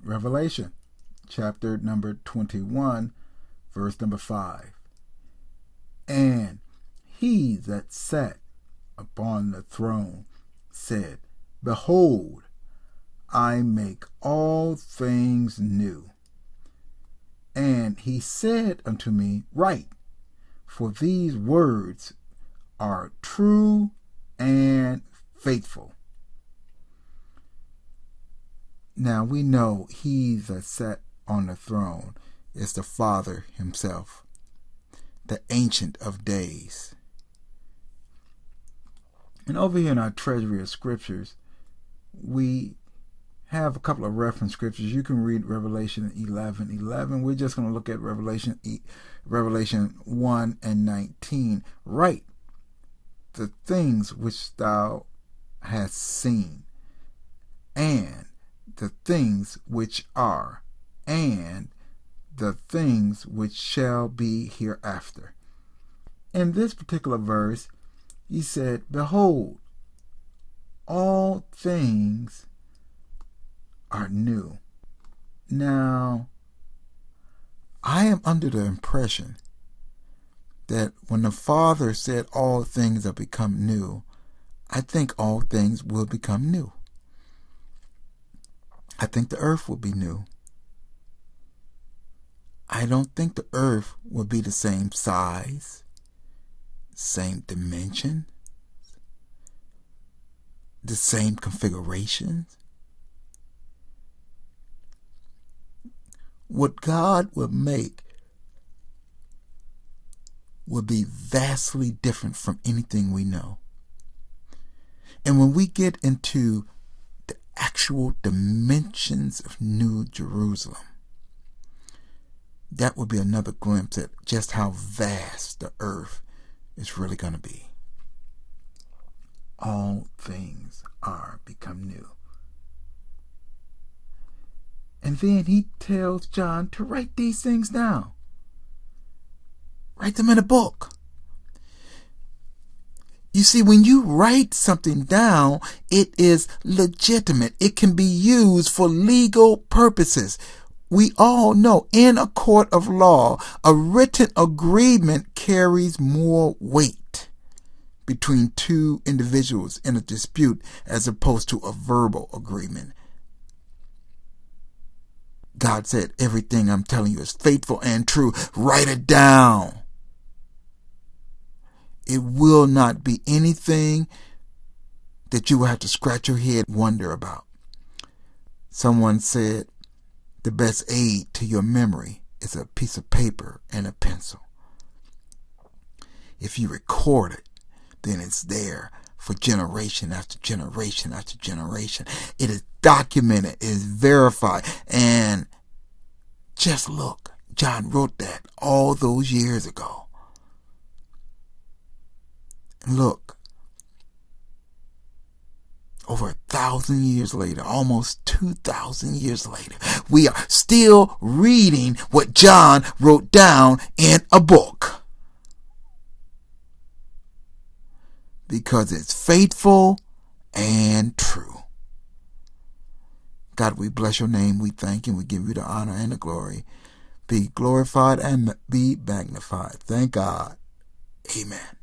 Revelation chapter number 21, verse number 5. And he that sat upon the throne said, Behold, I make all things new. And he said unto me, Write, for these words are true and faithful. Now we know he that sat on the throne is the Father himself, the Ancient of Days. And over here in our treasury of scriptures, we have a couple of reference scriptures. You can read Revelation 11:11. We're just going to look at Revelation 1 and 19. Write the things which thou hast seen, and the things which are, and the things which shall be hereafter. In this particular verse, he said, Behold, all things are new. Now, I am under the impression that when the Father said all things are become new, I think all things will become new. I think the earth will be new. I don't think the earth will be the same size, same dimension, the same configurations. What God will make will be vastly different from anything we know. And when we get into the actual dimensions of New Jerusalem, that will be another glimpse at just how vast the earth is really going to be. All things are become new. And then he tells John to write these things down. Write them in a book. You see, when you write something down, it is legitimate. It can be used for legal purposes. We all know in a court of law, a written agreement carries more weight between two individuals in a dispute as opposed to a verbal agreement. God said, everything I'm telling you is faithful and true. Write it down. It will not be anything that you will have to scratch your head and wonder about. Someone said, the best aid to your memory is a piece of paper and a pencil. If you record it, then it's there for generation after generation after generation. It is documented, it is verified, and just look, John wrote that all those years ago. Look, over 1,000 years later, almost 2,000 years later, we are still reading what John wrote down in a book. Because it's faithful and true. God, we bless your name. We thank you. We give you the honor and the glory. Be glorified and be magnified. Thank God. Amen.